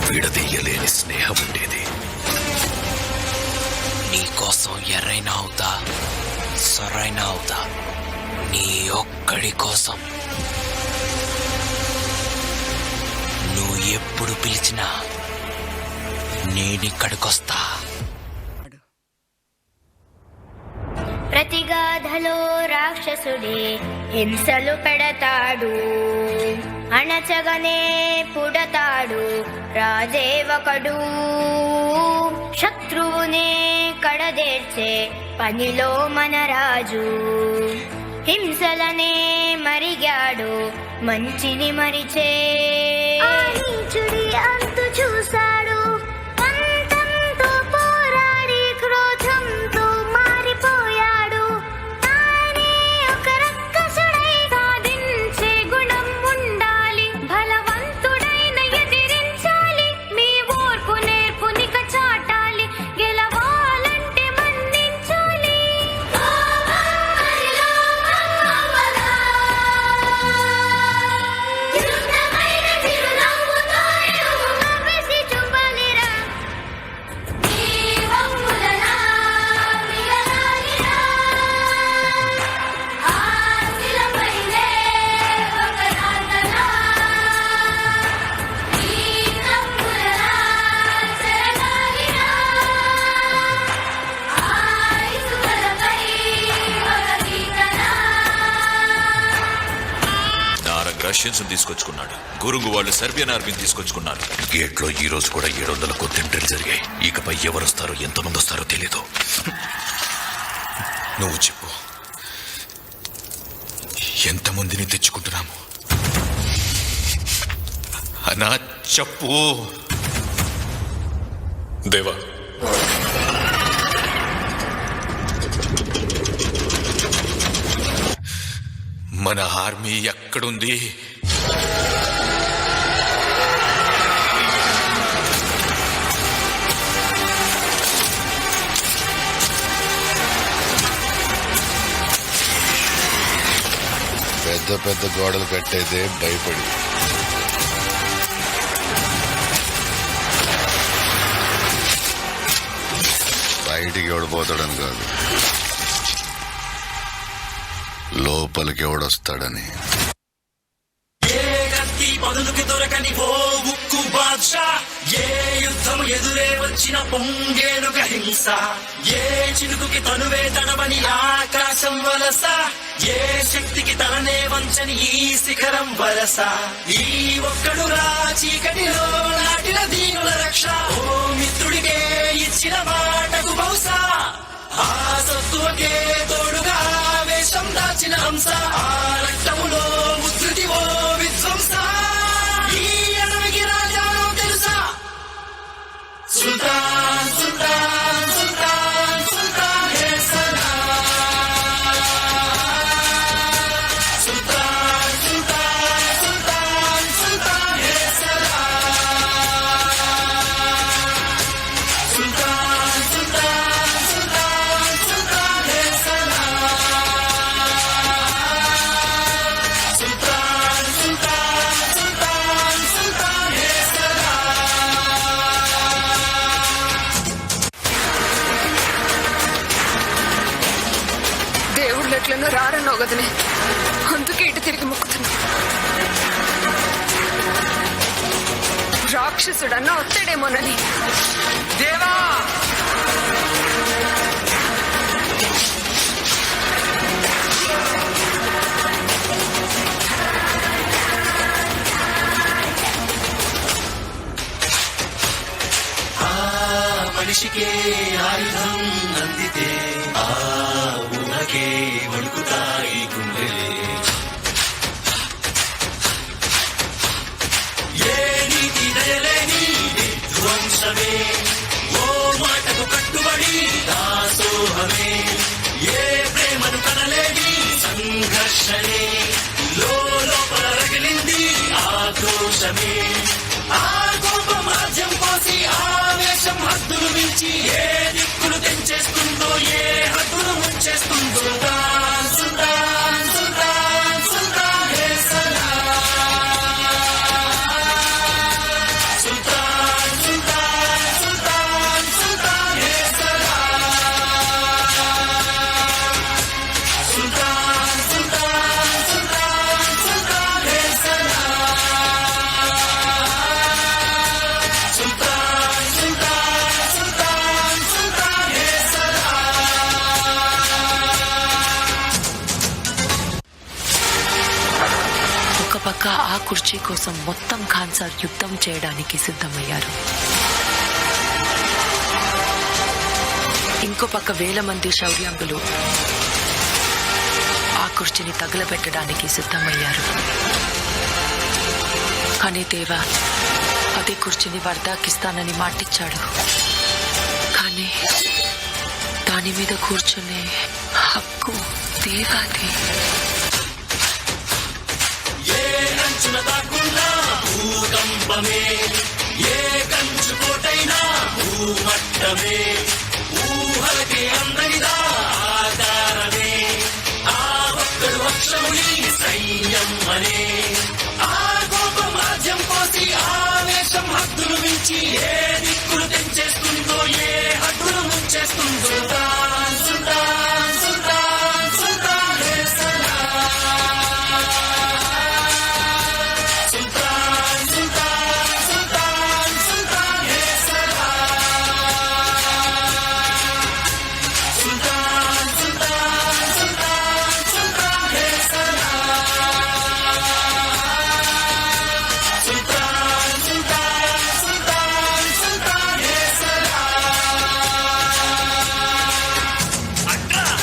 విడదీయలేని స్నేహం ఉండేది. నీకోసం ఎర్రైనా అవుతా, సరైనా అవుతా, నీ ఒక్కడి కోసం. నువ్వు ఎప్పుడు పిలిచినా నేనిక్కడికొస్తా. ప్రతిగాధలో రాక్షసుడే హింసలు పెడతాడు, అణచగనే పుడతాడు రాజే ఒకడు. శత్రువునే కడదేర్చే పనిలో మన రాజు, హింసలనే మరిగాడు మంచిని మరిచే. నీచుడి అంతు చూశాడు, పంతంతో పోరాడి క్రోధంతో మారిపోయాడు. తానే ఒక రక్కసుడై సాధించే గుణం ఉండాలి, బలవంతుడైన ఎదిరించాలి. మీ ఓర్పు నేర్పునిక చాటాలి, గెలవాలంటే మన్నించాలి. రష్యన్స్ తీసుకొచ్చుకున్నాడు, గురుంగు వాళ్ళు సర్బియన్ ఆర్మీని తీసుకొచ్చుకున్నారు. గేట్లో ఈ రోజు కూడా 700 కొత్త ఎంట్రీలు జరిగాయి. ఇకపై ఎవరొస్తారో ఎంతమంది వస్తారో తెలీదు. నువ్వు చెప్పు, ఎంతమందిని తెచ్చుకుంటున్నాము? అన్నా చెప్పు. దేవా, మన ఆర్మీ ఎక్కడుంది? పెద్ద పెద్ద గోడలు కట్టేదే భయపడి. బయటికి ఎవడిపోతాడని కాదు, లోపలికి ఎవడొస్తాడని. ఏ కత్తి పదులుకి దొరకని ఓ ఉక్కు బాద్షా, ఏ యుద్ధము ఎదురే వచ్చిన పొంగేనుక హింస, ఏ చినుకుకి తనువే తడవని ఆకాశం వలస, ఏ శక్తికి తననే వంచని ఈ శిఖరం వలస. ఈ ఒక్కడు రా చీకటిలో నాటిన దీనుల రక్ష, ఓ మిత్రుడికే ఇచ్చిన మాటకు బహుశా. ఆ సత్తువకే తోడుగా ఆవేశం దాచిన హంస, ఆ రక్తములో ముద్రితి ఓ విధ్వంస. ఈ అడవికి రాజానో తెలుసా? సుల్తాన్ సుల్తాన్ సుల్తాన్ సుల్తాన్ హే సలాం. సుల్తాన్ సుల్తాన్ సుల్తాన్ సుల్తాన్ హే సలాం. సుల్తాన్ సుల్తాన్ సుల్తాన్ సుల్తాన్ హే సలాం. సుల్తాన్ సుల్తాన్ సుల్తాన్ సుల్తాన్ హే సలాం. దేవుళ్ళు ఎట్లనో రారన్నో గదనే, అందుకే ఇటు తిరిగి మొక్కుతున్నా. రాక్షసుడన్నా వస్తాడేమోనని. దేవా, మనిషికే ఆయుధం అందితే ఆ ఊహకే వణుకుతాయి గుండెలే. ఏ నీతి దయలేని విధ్వంసమే, ఓ మాటకు కట్టుబడి దాసోహమే, ఏ ప్రేమను కనలేని సంఘర్షణే, లోపల రగిలింది ఆక్రోశమే. ఆ కోపం రాజ్యం పోసి ఆవేశం హద్దులు మించి ఏ దిక్కులు తెంచేస్తుందో, ఏ హద్దులు ముంచేస్తుందో. సుల్తాన్ సుల్తాన్ సుల్తాన్ సుల్తాన్ హే సలాం. సుల్తాన్ కుర్చీ కోసం మొత్తం ఖాన్సార్ యుద్ధం చేయడానికి సిద్ధమయ్యారు. ఇంకో పక్క 1000 మంది శౌర్యాంగులు ఆ కుర్చీని తగలబెట్టడానికి సిద్ధమయ్యారు. కానీ దేవా అదే కుర్చీని వర్ధాకిస్తానని మాటిచ్చాడు. కానీ దాని మీద కూర్చునే హక్కు దేవాది. ఏ నంచున దాక్కున్నా భూకంపమే, ఏ కంచు కోటైనా భూమట్టమే, ఊహలకే అందరిదా ఆకారమే, ఆ ఒక్కడు వక్షముని సైన్యం అనే, ఆ కోపం రాజ్యం పోసి ఆవేశం హద్దులు మించి ఏ